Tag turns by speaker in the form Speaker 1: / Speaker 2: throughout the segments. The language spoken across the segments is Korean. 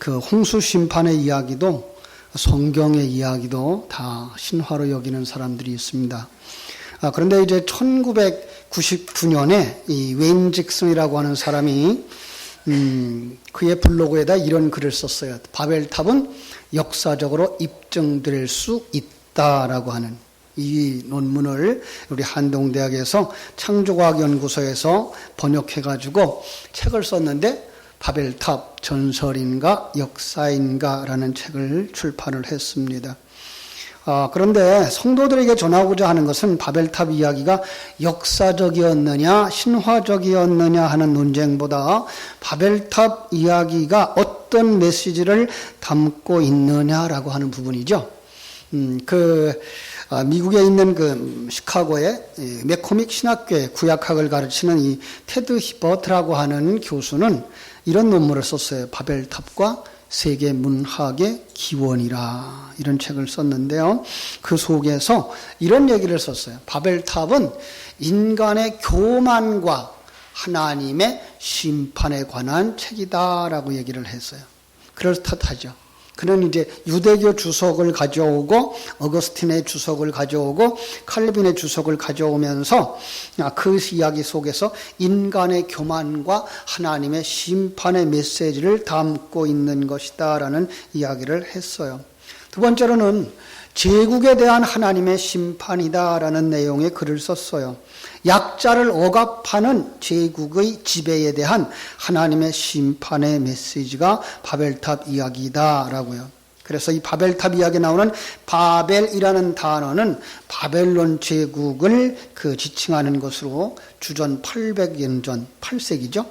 Speaker 1: 그 홍수 심판의 이야기도 성경의 이야기도 다 신화로 여기는 사람들이 있습니다. 그런데 이제 1999년에 이 웨인 잭슨이라고 하는 사람이 그의 블로그에다 이런 글을 썼어요. 바벨탑은 역사적으로 입증될 수 있다라고 하는 이 논문을 우리 한동대학에서 창조과학연구소에서 번역해가지고 책을 썼는데 바벨탑 전설인가 역사인가 라는 책을 출판을 했습니다. 그런데 성도들에게 전하고자 하는 것은 바벨탑 이야기가 역사적이었느냐 신화적이었느냐 하는 논쟁보다 바벨탑 이야기가 어떤 메시지를 담고 있느냐라고 하는 부분이죠. 미국에 있는 그 시카고의 맥코믹 신학교의 구약학을 가르치는 이 테드 히버트라고 하는 교수는 이런 논문을 썼어요. 바벨탑과 세계 문학의 기원이라 이런 책을 썼는데요. 그 속에서 이런 얘기를 썼어요. 바벨탑은 인간의 교만과 하나님의 심판에 관한 책이다라고 얘기를 했어요. 그럴듯하죠. 그는 이제 유대교 주석을 가져오고 어거스틴의 주석을 가져오고 칼빈의 주석을 가져오면서 그 이야기 속에서 인간의 교만과 하나님의 심판의 메시지를 담고 있는 것이다라는 이야기를 했어요. 두 번째로는 제국에 대한 하나님의 심판이다라는 내용의 글을 썼어요. 약자를 억압하는 제국의 지배에 대한 하나님의 심판의 메시지가 바벨탑 이야기다라고요. 그래서 이 바벨탑 이야기에 나오는 바벨이라는 단어는 바벨론 제국을 지칭하는 것으로 주전 800년 전 8세기죠.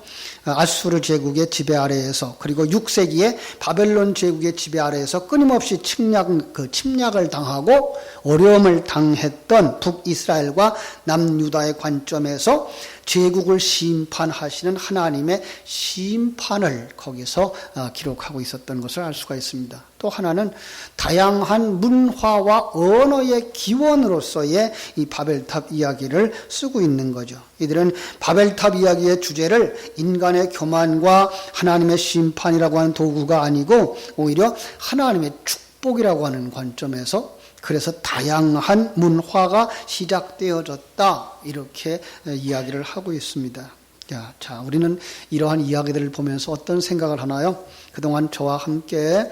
Speaker 1: 아수르 제국의 지배 아래에서 그리고 6세기에 바벨론 제국의 지배 아래에서 끊임없이 침략을 당하고 어려움을 당했던 북이스라엘과 남유다의 관점에서 제국을 심판하시는 하나님의 심판을 거기서 기록하고 있었던 것을 알 수가 있습니다. 또 하나는 다양한 문화와 언어의 기원으로서의 이 바벨탑 이야기를 쓰고 있는 거죠. 이들은 바벨탑 이야기의 주제를 인간의 교만과 하나님의 심판이라고 하는 도구가 아니고 오히려 하나님의 축복이라고 하는 관점에서 그래서 다양한 문화가 시작되어졌다 이렇게 이야기를 하고 있습니다. 자, 우리는 이러한 이야기들을 보면서 어떤 생각을 하나요? 그동안 저와 함께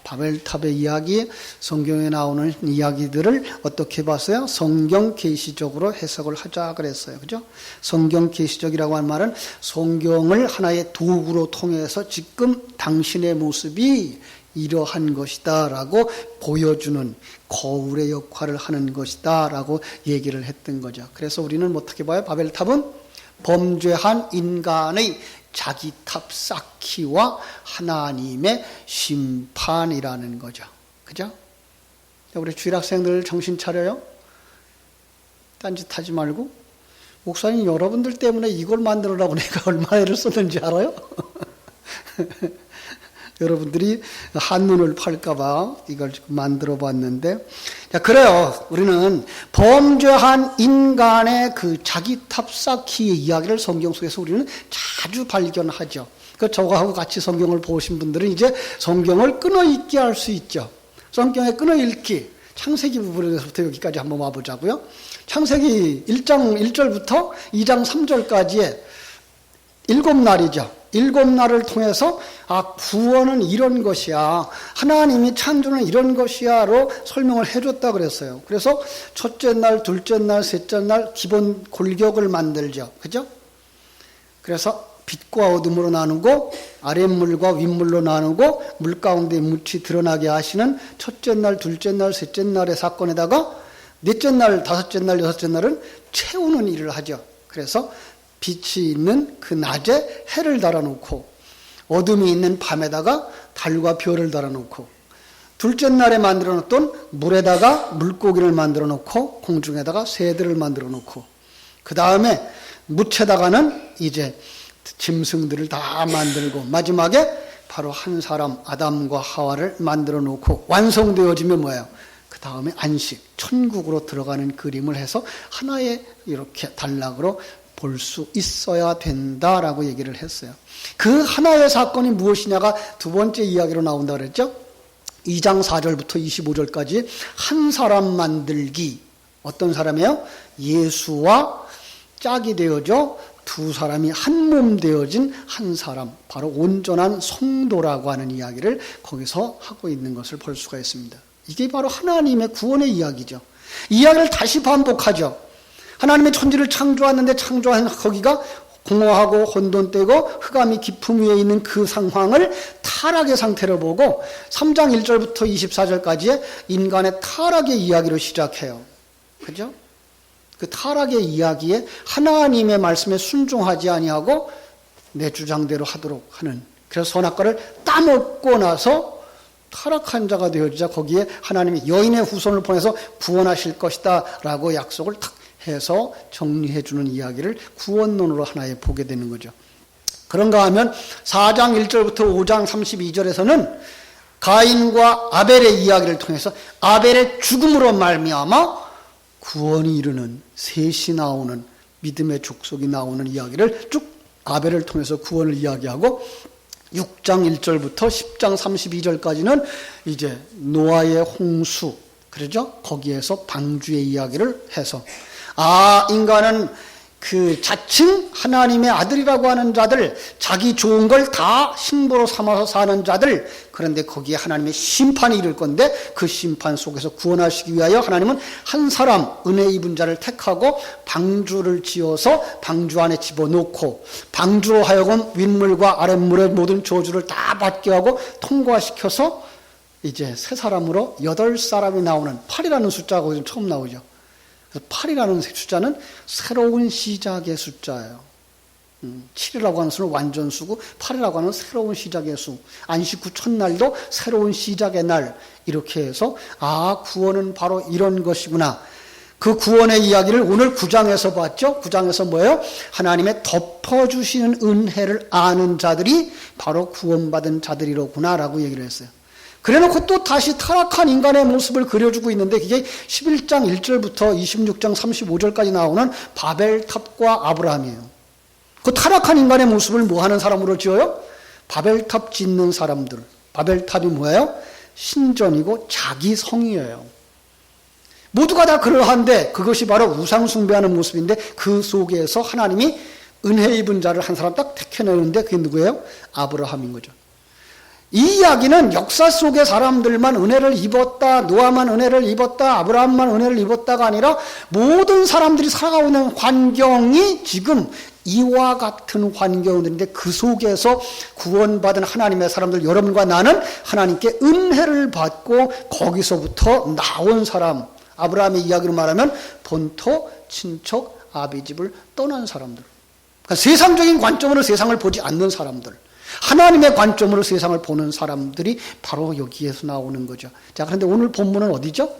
Speaker 1: 바벨탑의 이야기, 성경에 나오는 이야기들을 어떻게 봤어요? 성경 계시적으로 해석을 하자 그랬어요. 그죠? 성경 계시적이라고 하는 말은 성경을 하나의 도구로 통해서 지금 당신의 모습이 이러한 것이다 라고 보여주는 거울의 역할을 하는 것이다 라고 얘기를 했던 거죠. 그래서 우리는 어떻게 봐요? 바벨탑은 범죄한 인간의 자기 탑 쌓기와 하나님의 심판이라는 거죠. 그죠? 우리 주일학생들 정신 차려요. 딴짓 하지 말고. 목사님 여러분들 때문에 이걸 만들으라고 내가 얼마나 애를 썼는지 알아요? 여러분들이 한눈을 팔까봐 이걸 만들어 봤는데, 자, 그래요. 우리는 범죄한 인간의 자기 탑 쌓기의 이야기를 성경 속에서 우리는 자주 발견하죠. 저하고 같이 성경을 보신 분들은 이제 성경을 끊어읽기 할 수 있죠. 성경의 끊어읽기, 창세기 부분에서부터 여기까지 한번 와보자고요. 창세기 1장 1절부터 2장 3절까지의 7날이죠. 7날을 통해서 구원은 이런 것이야. 하나님이 창조는 이런 것이야로 설명을 해줬다 그랬어요. 그래서 첫째 날, 둘째 날, 셋째 날 기본 골격을 만들죠. 그죠? 그래서 빛과 어둠으로 나누고 아랫물과 윗물로 나누고 물 가운데 묻히 드러나게 하시는 첫째 날, 둘째 날, 셋째 날의 사건에다가 넷째 날, 다섯째 날, 여섯째 날은 채우는 일을 하죠. 그래서 빛이 있는 그 낮에 해를 달아놓고 어둠이 있는 밤에다가 달과 별을 달아놓고 둘째 날에 만들어놓던 물에다가 물고기를 만들어놓고 공중에다가 새들을 만들어놓고 그 다음에 묻혀다가는 이제 짐승들을 다 만들고 마지막에 바로 한 사람 아담과 하와를 만들어놓고 완성되어지면 뭐예요? 그 다음에 안식, 천국으로 들어가는 그림을 해서 하나의 이렇게 단락으로 볼 수 있어야 된다라고 얘기를 했어요. 그 하나의 사건이 무엇이냐가 두 번째 이야기로 나온다 그랬죠. 2장 4절부터 25절까지 한 사람 만들기. 어떤 사람이에요? 예수와 짝이 되어져 두 사람이 한 몸 되어진 한 사람, 바로 온전한 성도라고 하는 이야기를 거기서 하고 있는 것을 볼 수가 있습니다. 이게 바로 하나님의 구원의 이야기죠. 이야기를 다시 반복하죠. 하나님의 천지를 창조하는데 창조한 거기가 공허하고 혼돈되고 흑암이 깊음 위에 있는 그 상황을 타락의 상태로 보고 3장 1절부터 24절까지의 인간의 타락의 이야기로 시작해요. 그죠? 그 타락의 이야기에 하나님의 말씀에 순종하지 아니하고 내 주장대로 하도록 하는, 그래서 선악과를 따먹고 나서 타락한 자가 되어지자 거기에 하나님이 여인의 후손을 보내서 구원하실 것이다 라고 약속을 탁 해서 정리해 주는 이야기를 구원론으로 하나에 보게 되는 거죠. 그런가 하면 4장 1절부터 5장 32절에서는 가인과 아벨의 이야기를 통해서 아벨의 죽음으로 말미암아 구원이 이르는 셋이 나오는 믿음의 족속이 나오는 이야기를 쭉 아벨을 통해서 구원을 이야기하고 6장 1절부터 10장 32절까지는 이제 노아의 홍수, 그러죠? 거기에서 방주의 이야기를 해서 인간은 그 자칭 하나님의 아들이라고 하는 자들, 자기 좋은 걸 다 신부로 삼아서 사는 자들, 그런데 거기에 하나님의 심판이 이를 건데 그 심판 속에서 구원하시기 위하여 하나님은 한 사람 은혜 입은 자를 택하고 방주를 지어서 방주 안에 집어넣고 방주로 하여금 윗물과 아랫물의 모든 저주를 다 받게 하고 통과시켜서 이제 세 사람으로 8사람이 나오는 8이라는 숫자가 처음 나오죠. 8이라는 숫자는 새로운 시작의 숫자예요. 7이라고 하는 수는 완전수고 8이라고 하는 새로운 시작의 수. 안식 후 첫날도 새로운 시작의 날. 이렇게 해서 구원은 바로 이런 것이구나. 그 구원의 이야기를 오늘 9장에서 봤죠. 9장에서 뭐예요? 하나님의 덮어주시는 은혜를 아는 자들이 바로 구원받은 자들이로구나 라고 얘기를 했어요. 그래놓고 또 다시 타락한 인간의 모습을 그려주고 있는데 그게 11장 1절부터 26장 35절까지 나오는 바벨탑과 아브라함이에요. 그 타락한 인간의 모습을 뭐 하는 사람으로 지어요? 바벨탑 짓는 사람들. 바벨탑이 뭐예요? 신전이고 자기 성이에요. 모두가 다 그러한데 그것이 바로 우상 숭배하는 모습인데 그 속에서 하나님이 은혜 입은 자를 한 사람 딱 택해내는데 그게 누구예요? 아브라함인 거죠. 이 이야기는 역사 속의 사람들만 은혜를 입었다, 노아만 은혜를 입었다, 아브라함만 은혜를 입었다가 아니라 모든 사람들이 살아오는 환경이 지금 이와 같은 환경들인데 그 속에서 구원받은 하나님의 사람들, 여러분과 나는 하나님께 은혜를 받고 거기서부터 나온 사람, 아브라함의 이야기로 말하면 본토, 친척, 아비집을 떠난 사람들. 그러니까 세상적인 관점으로 세상을 보지 않는 사람들. 하나님의 관점으로 세상을 보는 사람들이 바로 여기에서 나오는 거죠. 자, 그런데 오늘 본문은 어디죠?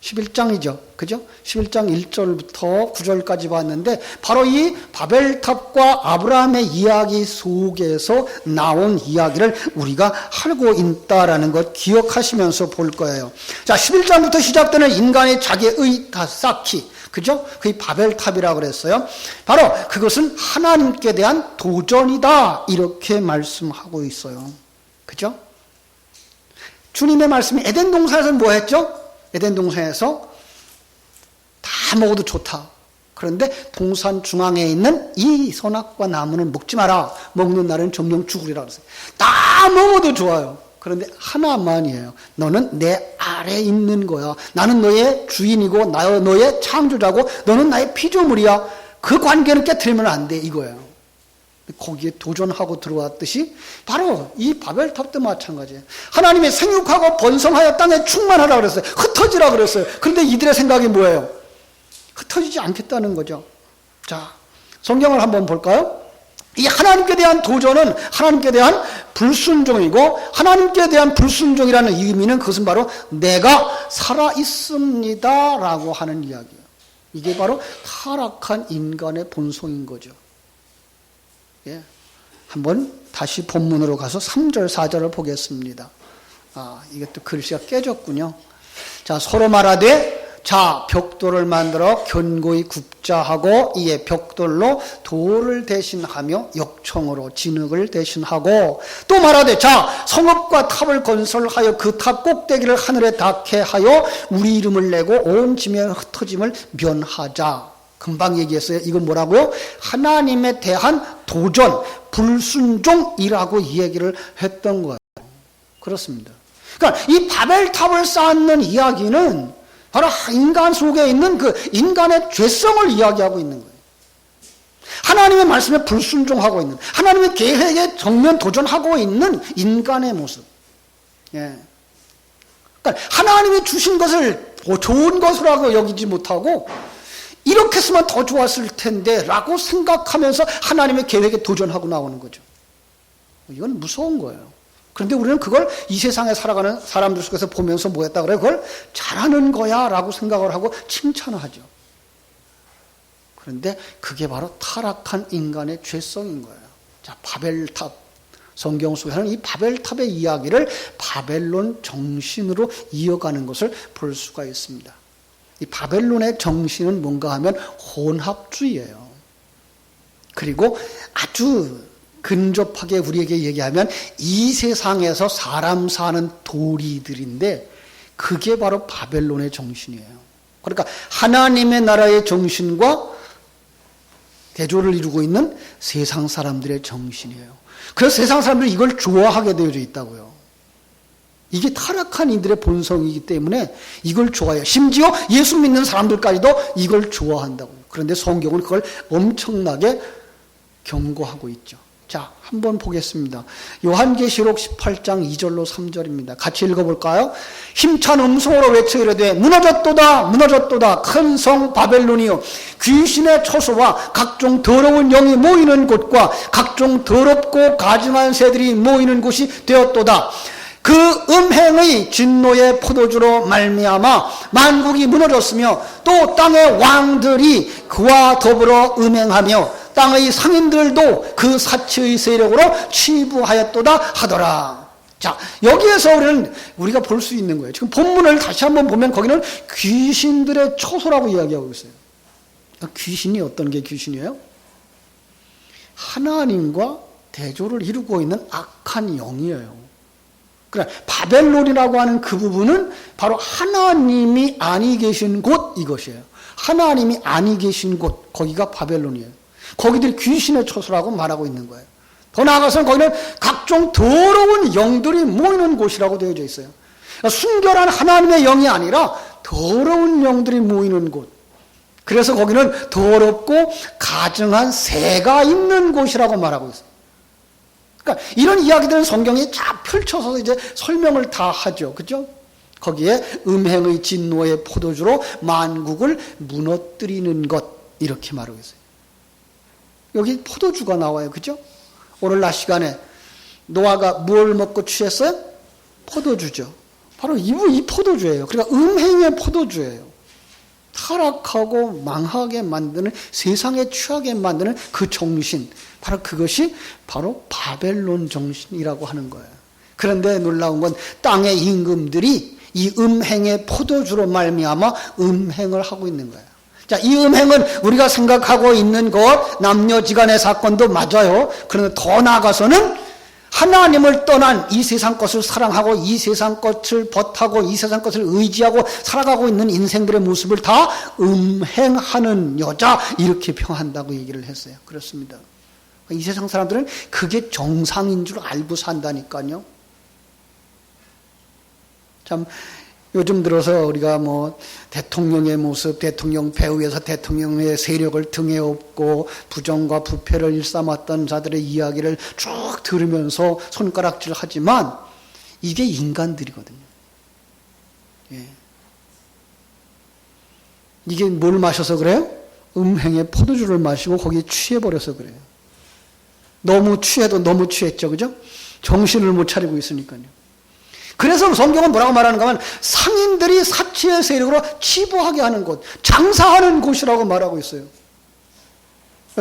Speaker 1: 11장이죠. 그죠? 11장 1절부터 9절까지 봤는데 바로 이 바벨탑과 아브라함의 이야기 속에서 나온 이야기를 우리가 알고 있다라는 것 기억하시면서 볼 거예요. 자, 11장부터 시작되는 인간의 자기의 다 쌓기. 그죠? 그게 바벨탑이라고 그랬어요. 바로 그것은 하나님께 대한 도전이다. 이렇게 말씀하고 있어요. 그죠? 주님의 말씀이 에덴 동산에서 뭐 했죠? 에덴 동산에서 다 먹어도 좋다. 그런데 동산 중앙에 있는 이 선악과 나무는 먹지 마라. 먹는 날은 정령 죽으리라 그랬어요. 다 먹어도 좋아요. 그런데 하나만이에요. 너는 내 아래에 있는 거야. 나는 너의 주인이고 너의 창조자고 너는 나의 피조물이야. 그 관계는 깨트리면 안 돼. 이거예요. 거기에 도전하고 들어왔듯이 바로 이 바벨탑도 마찬가지예요. 하나님이 생육하고 번성하여 땅에 충만하라 그랬어요. 흩어지라 그랬어요. 그런데 이들의 생각이 뭐예요? 흩어지지 않겠다는 거죠. 자, 성경을 한번 볼까요? 이 하나님께 대한 도전은 하나님께 대한 불순종이고 하나님께 대한 불순종이라는 의미는 그것은 바로 내가 살아있습니다 라고 하는 이야기예요. 이게 바로 타락한 인간의 본성인 거죠. 예. 한번 다시 본문으로 가서 3절 4절을 보겠습니다. 이게 또 글씨가 깨졌군요. 자, 서로 말하되 자, 벽돌을 만들어 견고히 굽자 하고 이에 벽돌로 돌을 대신하며 역청으로 진흙을 대신하고 또 말하되 자, 성읍과 탑을 건설하여 그 탑 꼭대기를 하늘에 닿게 하여 우리 이름을 내고 온 짐에 흩어짐을 면하자. 금방 얘기했어요. 이건 뭐라고요? 하나님에 대한 도전, 불순종이라고 얘기를 했던 거예요. 그렇습니다. 그러니까 이 바벨탑을 쌓는 이야기는 바로 인간 속에 있는 그 인간의 죄성을 이야기하고 있는 거예요. 하나님의 말씀에 불순종하고 있는, 하나님의 계획에 정면 도전하고 있는 인간의 모습. 예. 그러니까 하나님이 주신 것을 좋은 것이라고 여기지 못하고 이렇게 했으면 더 좋았을 텐데 라고 생각하면서 하나님의 계획에 도전하고 나오는 거죠. 이건 무서운 거예요. 그런데 우리는 그걸 이 세상에 살아가는 사람들 속에서 보면서 뭐 했다 그래요? 그걸 잘하는 거야 라고 생각을 하고 칭찬을 하죠. 그런데 그게 바로 타락한 인간의 죄성인 거예요. 자, 바벨탑. 성경 속에서는 이 바벨탑의 이야기를 바벨론 정신으로 이어가는 것을 볼 수가 있습니다. 이 바벨론의 정신은 뭔가 하면 혼합주의예요. 그리고 아주 근접하게 우리에게 얘기하면 이 세상에서 사람 사는 도리들인데 그게 바로 바벨론의 정신이에요. 그러니까 하나님의 나라의 정신과 대조를 이루고 있는 세상 사람들의 정신이에요. 그래서 세상 사람들이 이걸 좋아하게 되어져 있다고요. 이게 타락한 이들의 본성이기 때문에 이걸 좋아해요. 심지어 예수 믿는 사람들까지도 이걸 좋아한다고요. 그런데 성경은 그걸 엄청나게 경고하고 있죠. 자, 한번 보겠습니다. 요한계시록 18장 2절로 3절입니다. 같이 읽어볼까요? 힘찬 음성으로 외쳐 이르되 무너졌도다 무너졌도다 큰 성 바벨론이요 귀신의 처소와 각종 더러운 영이 모이는 곳과 각종 더럽고 가증한 새들이 모이는 곳이 되었도다. 그 음행의 진노의 포도주로 말미암아 만국이 무너졌으며 또 땅의 왕들이 그와 더불어 음행하며 땅의 상인들도 그 사치의 세력으로 치부하였도다 하더라. 자, 여기에서 우리가 볼 수 있는 거예요. 지금 본문을 다시 한번 보면 거기는 귀신들의 처소라고 이야기하고 있어요. 귀신이 어떤 게 귀신이에요? 하나님과 대조를 이루고 있는 악한 영이에요. 그래, 바벨론이라고 하는 그 부분은 바로 하나님이 아니 계신 곳 이것이에요. 하나님이 아니 계신 곳, 거기가 바벨론이에요. 거기들이 귀신의 처소라고 말하고 있는 거예요. 더 나아가서는 거기는 각종 더러운 영들이 모이는 곳이라고 되어져 있어요. 그러니까 순결한 하나님의 영이 아니라 더러운 영들이 모이는 곳. 그래서 거기는 더럽고 가증한 새가 있는 곳이라고 말하고 있어요. 그러니까 이런 이야기들은 성경이 쫙 펼쳐서 이제 설명을 다 하죠. 그죠? 거기에 음행의 진노의 포도주로 만국을 무너뜨리는 것 이렇게 말하고 있어요. 여기 포도주가 나와요. 그죠? 오늘 낮 시간에 노아가 뭘 먹고 취했어요? 포도주죠. 바로 이 포도주예요. 그러니까 음행의 포도주예요. 타락하고 망하게 만드는, 세상에 취하게 만드는 그 정신, 바로 그것이 바로 바벨론 정신이라고 하는 거예요. 그런데 놀라운 건 땅의 임금들이 이 음행의 포도주로 말미암아 음행을 하고 있는 거예요. 자, 이 음행은 우리가 생각하고 있는 것, 남녀지간의 사건도 맞아요. 그런데 더 나아가서는 하나님을 떠난 이 세상 것을 사랑하고 이 세상 것을 벗하고 이 세상 것을 의지하고 살아가고 있는 인생들의 모습을 다 음행하는 여자 이렇게 평한다고 얘기를 했어요. 그렇습니다. 이 세상 사람들은 그게 정상인 줄 알고 산다니까요. 참 요즘 들어서 우리가 대통령의 모습, 대통령 배후에서 대통령의 세력을 등에 업고 부정과 부패를 일삼았던 자들의 이야기를 쭉 들으면서 손가락질 하지만 이게 인간들이거든요. 예. 이게 뭘 마셔서 그래요? 음행의 포도주를 마시고 거기에 취해버려서 그래요. 너무 취해도 너무 취했죠. 그죠? 정신을 못 차리고 있으니까요. 그래서 성경은 뭐라고 말하는가 하면 상인들이 사치의 세력으로 치부하게 하는 곳, 장사하는 곳이라고 말하고 있어요.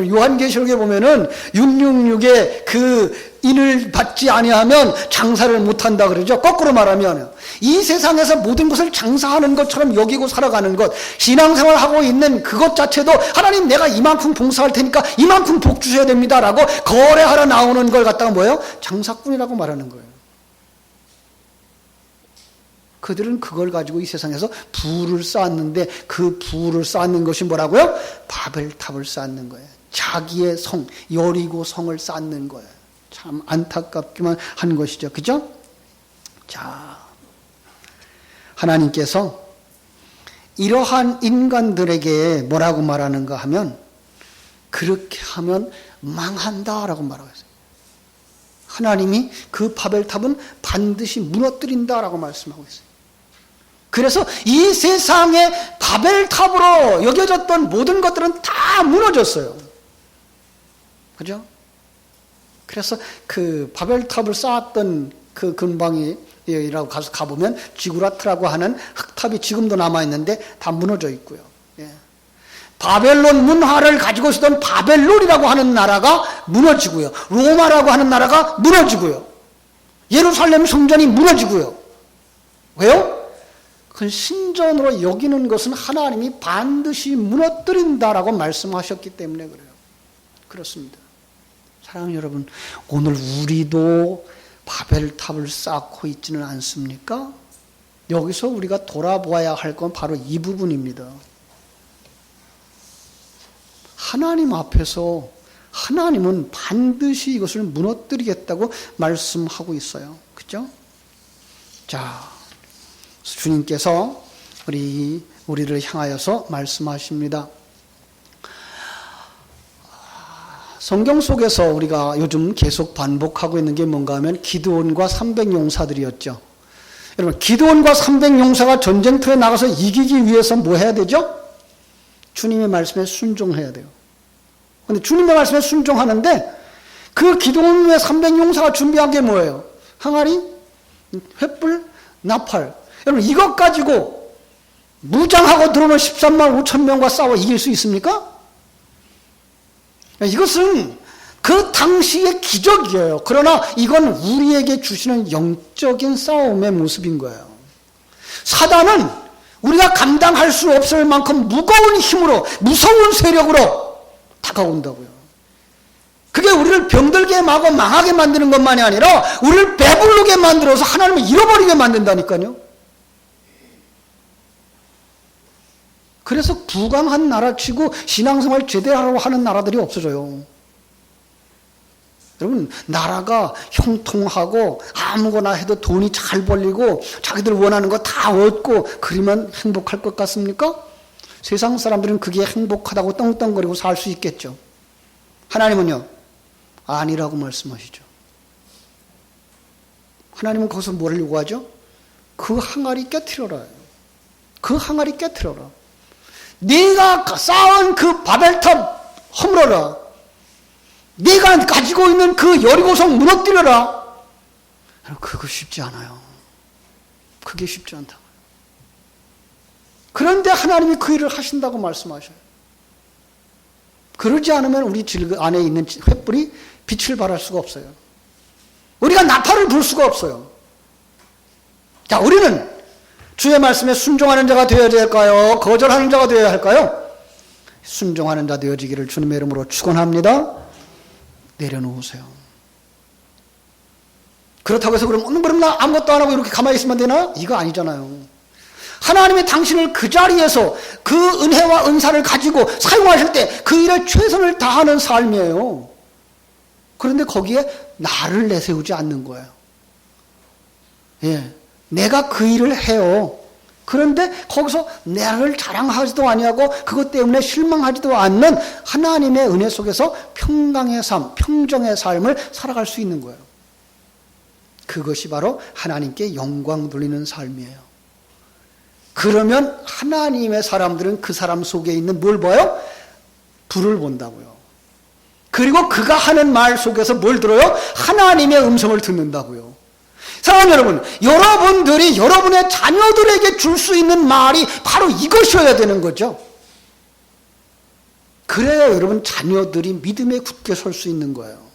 Speaker 1: 요한계시록에 보면은 666의 그 인을 받지 아니하면 장사를 못한다 그러죠. 거꾸로 말하면 이 세상에서 모든 것을 장사하는 것처럼 여기고 살아가는 것, 신앙생활하고 있는 그것 자체도 하나님 내가 이만큼 봉사할 테니까 이만큼 복 주셔야 됩니다라고 거래하러 나오는 걸 갖다가 뭐예요? 장사꾼이라고 말하는 거예요. 그들은 그걸 가지고 이 세상에서 부를 쌓았는데 그 부를 쌓는 것이 뭐라고요? 바벨탑을 쌓는 거예요. 자기의 성, 여리고 성을 쌓는 거예요. 참 안타깝기만 한 것이죠. 그죠? 자, 하나님께서 이러한 인간들에게 뭐라고 말하는가 하면 그렇게 하면 망한다라고 말하고 있어요. 하나님이 그 바벨탑은 반드시 무너뜨린다라고 말씀하고 있어요. 그래서 이 세상의 바벨탑으로 여겨졌던 모든 것들은 다 무너졌어요. 그죠? 그래서 그 바벨탑을 쌓았던 그 근방이라고 가보면 지구라트라고 하는 흙탑이 지금도 남아있는데 다 무너져 있고요. 예. 바벨론 문화를 가지고 있었던 바벨론이라고 하는 나라가 무너지고요. 로마라고 하는 나라가 무너지고요. 예루살렘 성전이 무너지고요. 왜요? 그 신전으로 여기는 것은 하나님이 반드시 무너뜨린다라고 말씀하셨기 때문에 그래요. 그렇습니다. 사랑하는 여러분, 오늘 우리도 바벨탑을 쌓고 있지는 않습니까? 여기서 우리가 돌아보아야 할 건 바로 이 부분입니다. 하나님 앞에서 하나님은 반드시 이것을 무너뜨리겠다고 말씀하고 있어요. 그죠? 자, 주님께서 우리를 향하여서 말씀하십니다. 성경 속에서 우리가 요즘 계속 반복하고 있는 게 뭔가 하면 기드온과 300용사들이었죠. 여러분, 기드온과 300용사가 전쟁터에 나가서 이기기 위해서 뭐 해야 되죠? 주님의 말씀에 순종해야 돼요. 그런데 주님의 말씀에 순종하는데 그 기드온의 300용사가 준비한 게 뭐예요? 항아리, 횃불, 나팔. 여러분, 이것 가지고 무장하고 들어오는 13만 5천 명과 싸워 이길 수 있습니까? 이것은 그 당시의 기적이에요. 그러나 이건 우리에게 주시는 영적인 싸움의 모습인 거예요. 사단은 우리가 감당할 수 없을 만큼 무거운 힘으로, 무서운 세력으로 다가온다고요. 그게 우리를 병들게 하고 망하게 만드는 것만이 아니라 우리를 배부르게 만들어서 하나님을 잃어버리게 만든다니까요. 그래서 부강한 나라치고 신앙생활 제대로 하는 나라들이 없어져요. 여러분, 나라가 형통하고 아무거나 해도 돈이 잘 벌리고 자기들 원하는 거 다 얻고 그러면 행복할 것 같습니까? 세상 사람들은 그게 행복하다고 떵떵거리고 살 수 있겠죠. 하나님은요, 아니라고 말씀하시죠. 하나님은 거기서 뭘 요구하죠? 그 항아리 깨트려라. 그 항아리 깨트려라. 네가 쌓은 그 바벨탑 허물어라. 네가 가지고 있는 그 여리고성 무너뜨려라. 그거 쉽지 않아요. 그게 쉽지 않다고요. 그런데 하나님이 그 일을 하신다고 말씀하셔요. 그러지 않으면 우리 안에 있는 횃불이 빛을 발할 수가 없어요. 우리가 나팔을 불 수가 없어요. 자, 우리는 주의 말씀에 순종하는 자가 되어야 될까요? 거절하는 자가 되어야 할까요? 순종하는 자 되어지기를 주님의 이름으로 축원합니다. 내려놓으세요. 그렇다고 해서 그럼 나 아무것도 안 하고 이렇게 가만히 있으면 되나? 이거 아니잖아요. 하나님이 당신을 그 자리에서 그 은혜와 은사를 가지고 사용하실 때 그 일에 최선을 다하는 삶이에요. 그런데 거기에 나를 내세우지 않는 거예요. 예. 내가 그 일을 해요. 그런데 거기서 나를 자랑하지도 아니하고 그것 때문에 실망하지도 않는 하나님의 은혜 속에서 평강의 삶, 평정의 삶을 살아갈 수 있는 거예요. 그것이 바로 하나님께 영광 돌리는 삶이에요. 그러면 하나님의 사람들은 그 사람 속에 있는 뭘 봐요? 불을 본다고요. 그리고 그가 하는 말 속에서 뭘 들어요? 하나님의 음성을 듣는다고요. 사랑하는 여러분, 여러분들이 여러분의 자녀들에게 줄 수 있는 말이 바로 이것이어야 되는 거죠. 그래야 여러분 자녀들이 믿음에 굳게 설 수 있는 거예요.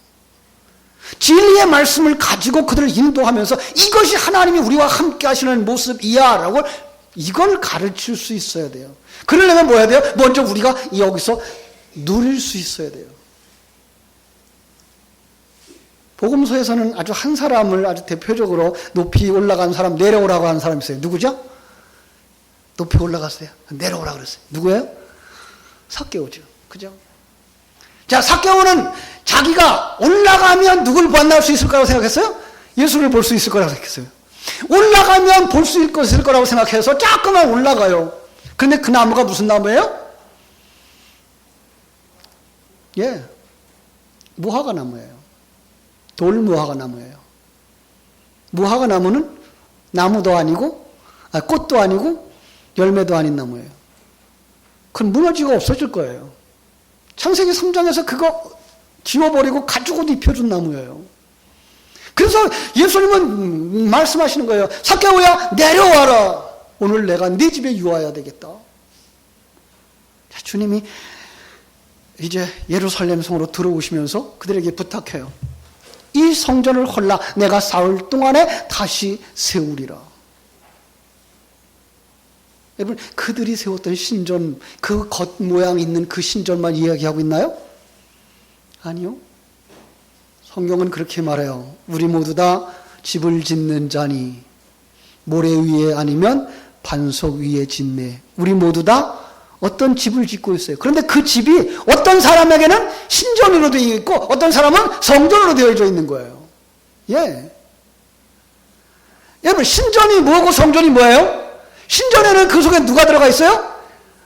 Speaker 1: 진리의 말씀을 가지고 그들을 인도하면서 이것이 하나님이 우리와 함께 하시는 모습이야 라고 이걸 가르칠 수 있어야 돼요. 그러려면 뭐 해야 돼요? 먼저 우리가 여기서 누릴 수 있어야 돼요. 복음서에서는 아주 한 사람을 아주 대표적으로 높이 올라간 사람, 내려오라고 하는 사람이 있어요. 누구죠? 높이 올라갔어요. 내려오라고 그랬어요. 누구예요? 삭개오죠. 그죠? 자, 삭개오는 자기가 올라가면 누굴 만날 수 있을 거라고 생각했어요? 예수를 볼 수 있을 거라고 생각했어요. 올라가면 볼 수 있을 거라고 생각해서 조금만 올라가요. 그런데 그 나무가 무슨 나무예요? 예, 무화과 나무예요. 돌무화과 나무예요. 무화과 나무는 나무도 아니고 꽃도 아니고 열매도 아닌 나무예요. 그건 무너지고 없어질 거예요. 창세기 3장에서 그거 지워버리고 가죽옷 입혀준 나무예요. 그래서 예수님은 말씀하시는 거예요. 삭개오야 내려와라. 오늘 내가 네 집에 유하여야 되겠다. 자, 주님이 이제 예루살렘 성으로 들어오시면서 그들에게 부탁해요. 이 성전을 헐라 내가 사흘 동안에 다시 세우리라. 여러분, 그들이 세웠던 신전, 그 겉모양 있는 그 신전만 이야기하고 있나요? 아니요. 성경은 그렇게 말해요. 우리 모두 다 집을 짓는 자니 모래 위에 아니면 반석 위에 짓네. 우리 모두 다 어떤 집을 짓고 있어요. 그런데 그 집이 어떤 사람에게는 신전으로 되어 있고 어떤 사람은 성전으로 되어져 있는 거예요. 예. 여러분, 신전이 뭐고 성전이 뭐예요? 신전에는 그 속에 누가 들어가 있어요?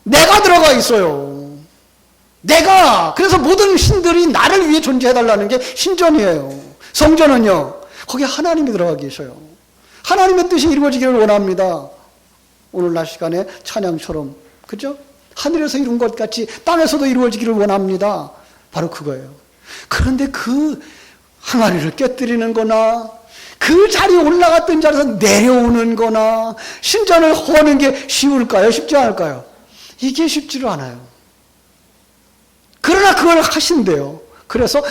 Speaker 1: 내가 들어가 있어요. 내가. 그래서 모든 신들이 나를 위해 존재해달라는 게 신전이에요. 성전은요, 거기 하나님이 들어가 계셔요. 하나님의 뜻이 이루어지기를 원합니다. 오늘날 시간에 찬양처럼, 그죠? 하늘에서 이룬 것 같이 땅에서도 이루어지기를 원합니다. 바로 그거예요. 그런데 그 항아리를 깨뜨리는 거나 그 자리에 올라갔던 자리에서 내려오는 거나 신전을 허는 게 쉬울까요? 쉽지 않을까요? 이게 쉽지를 않아요. 그러나 그걸 하신대요. 그래서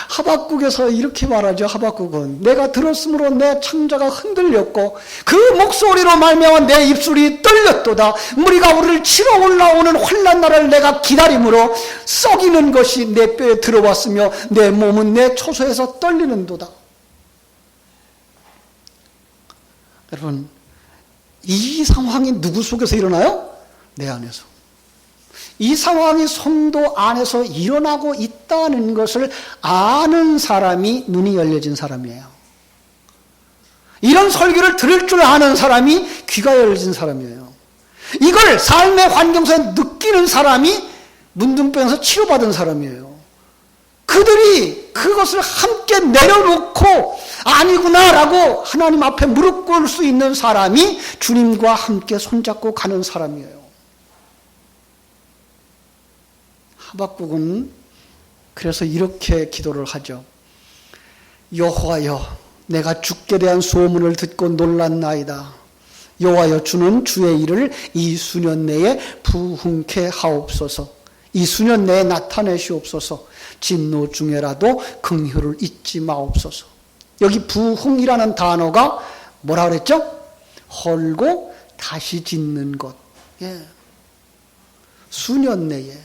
Speaker 1: 하박국에서 이렇게 말하죠. 하박국은 내가 들었으므로 내 창자가 흔들렸고 그 목소리로 말미암아 내 입술이 떨렸도다. 무리가 우리를 치러 올라오는 환난 날을 내가 기다림으로 썩이는 것이 내 뼈에 들어왔으며 내 몸은 내 초소에서 떨리는도다. 여러분, 이 상황이 누구 속에서 일어나요? 내 안에서. 이 상황이 성도 안에서 일어나고 있다는 것을 아는 사람이 눈이 열려진 사람이에요. 이런 설교를 들을 줄 아는 사람이 귀가 열려진 사람이에요. 이걸 삶의 환경 속에 느끼는 사람이 문둥병에서 치료받은 사람이에요. 그들이 그것을 함께 내려놓고 아니구나라고 하나님 앞에 무릎 꿇을 수 있는 사람이 주님과 함께 손잡고 가는 사람이에요. 하박국은 그래서 이렇게 기도를 하죠. 여호와여, 내가 주께 대한 소문을 듣고 놀랐나이다. 여호와여, 주는 주의 일을 이 수년 내에 부흥케 하옵소서. 이 수년 내에 나타내시옵소서. 진노 중에라도 긍휼을 잊지 마옵소서. 여기 부흥이라는 단어가 뭐라 그랬죠? 헐고 다시 짓는 것. 예. 수년 내에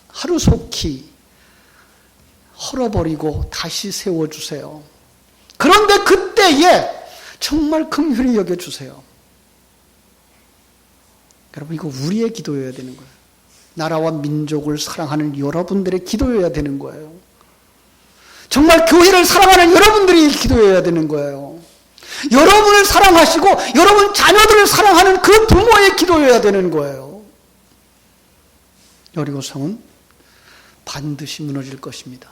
Speaker 1: 하루속히 헐어버리고 다시 세워주세요. 그런데 그때에 정말 긍휼히 여겨주세요. 여러분, 이거 우리의 기도여야 되는 거예요. 나라와 민족을 사랑하는 여러분들의 기도여야 되는 거예요. 정말 교회를 사랑하는 여러분들이 기도해야 되는 거예요. 여러분을 사랑하시고 여러분 자녀들을 사랑하는 그 부모의 기도여야 되는 거예요. 여리고성은 반드시 무너질 것입니다.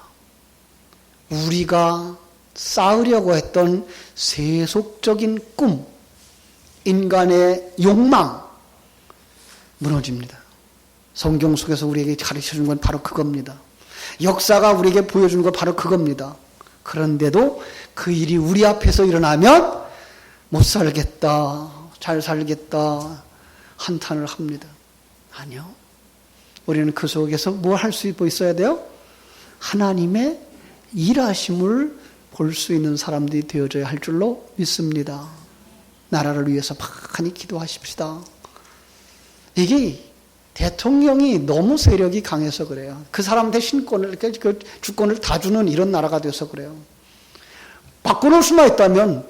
Speaker 1: 우리가 쌓으려고 했던 세속적인 꿈, 인간의 욕망 무너집니다. 성경 속에서 우리에게 가르쳐준 건 바로 그겁니다. 역사가 우리에게 보여주는 건 바로 그겁니다. 그런데도 그 일이 우리 앞에서 일어나면 못 살겠다, 잘 살겠다 한탄을 합니다. 아니요. 우리는 그 속에서 뭘 할 수 있어야 돼요? 하나님의 일하심을 볼 수 있는 사람들이 되어져야 할 줄로 믿습니다. 나라를 위해서 많이 기도하십시다. 이게 대통령이 너무 세력이 강해서 그래요. 그 사람한테 신권을, 그 주권을 다 주는 이런 나라가 돼서 그래요. 바꿔놓을 수만 있다면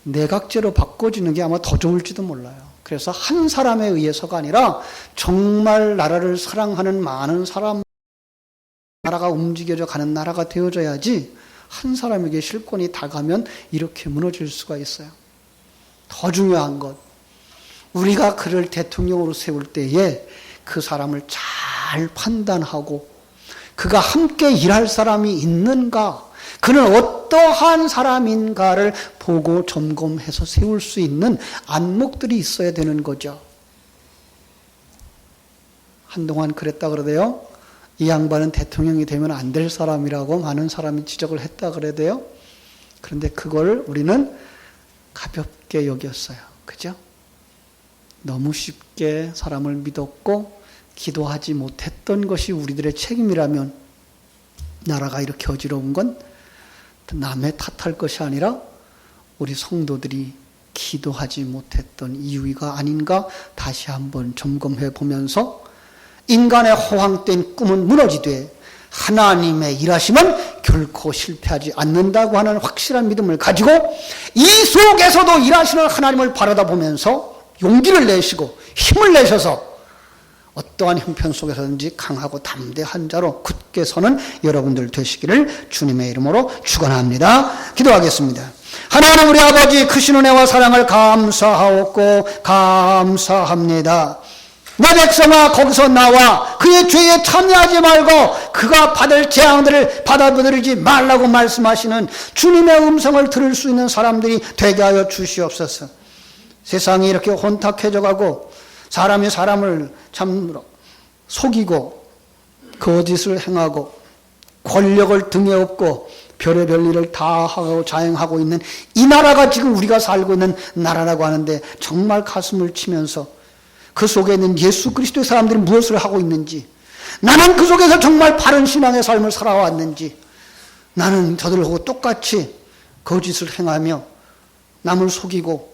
Speaker 1: 내각제로 바꿔지는 게 아마 더 좋을지도 몰라요. 그래서 한 사람에 의해서가 아니라 정말 나라를 사랑하는 많은 사람, 나라가 움직여져 가는 나라가 되어져야지 한 사람에게 실권이 다 가면 이렇게 무너질 수가 있어요. 더 중요한 것, 우리가 그를 대통령으로 세울 때에 그 사람을 잘 판단하고 그가 함께 일할 사람이 있는가, 그는 어떠한 사람인가를 보고 점검해서 세울 수 있는 안목들이 있어야 되는 거죠. 한동안 그랬다 그러대요. 이 양반은 대통령이 되면 안 될 사람이라고 많은 사람이 지적을 했다 그러대요. 그런데 그걸 우리는 가볍게 여겼어요. 그죠? 너무 쉽게 사람을 믿었고 기도하지 못했던 것이 우리들의 책임이라면 나라가 이렇게 어지러운 건 남의 탓할 것이 아니라 우리 성도들이 기도하지 못했던 이유가 아닌가 다시 한번 점검해 보면서 인간의 허황된 꿈은 무너지되 하나님의 일하심은 결코 실패하지 않는다고 하는 확실한 믿음을 가지고 이 속에서도 일하시는 하나님을 바라다 보면서 용기를 내시고 힘을 내셔서 어떠한 형편 속에서든지 강하고 담대한 자로 굳게 서는 여러분들 되시기를 주님의 이름으로 축원합니다. 기도하겠습니다. 하나님 우리 아버지 크신 은혜와 사랑을 감사하옵고 감사합니다. 내 백성아 거기서 나와 그의 죄에 참여하지 말고 그가 받을 재앙들을 받아들이지 말라고 말씀하시는 주님의 음성을 들을 수 있는 사람들이 되게 하여 주시옵소서. 세상이 이렇게 혼탁해져 가고 사람이 사람을 참으로 속이고 거짓을 행하고 권력을 등에 업고 별의별 일을 다 하고 자행하고 있는 이 나라가 지금 우리가 살고 있는 나라라고 하는데 정말 가슴을 치면서 그 속에 있는 예수 그리스도의 사람들이 무엇을 하고 있는지, 나는 그 속에서 정말 바른 신앙의 삶을 살아왔는지, 나는 저들하고 똑같이 거짓을 행하며 남을 속이고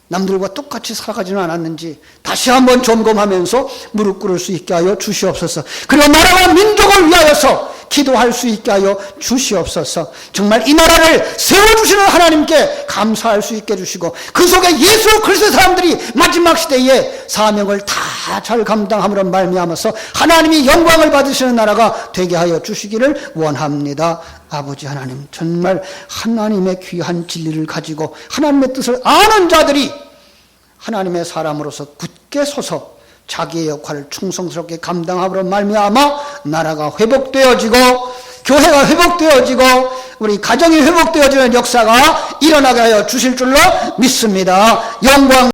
Speaker 1: 남들과 똑같이 살아가지는 않았는지 다시 한번 점검하면서 무릎 꿇을 수 있게 하여 주시옵소서. 그리고 나라와 민족을 위하여서 기도할 수 있게 하여 주시옵소서. 정말 이 나라를 세워주시는 하나님께 감사할 수 있게 해주시고 그 속에 예수 그리스도의 사람들이 마지막 시대에 사명을 다 잘 감당함으로 말미암아서 하나님이 영광을 받으시는 나라가 되게 하여 주시기를 원합니다. 아버지 하나님, 정말 하나님의 귀한 진리를 가지고 하나님의 뜻을 아는 자들이 하나님의 사람으로서 굳게 서서 자기의 역할을 충성스럽게 감당함으로 말미암아 나라가 회복되어지고 교회가 회복되어지고 우리 가정이 회복되어지는 역사가 일어나게 하여 주실 줄로 믿습니다. 영광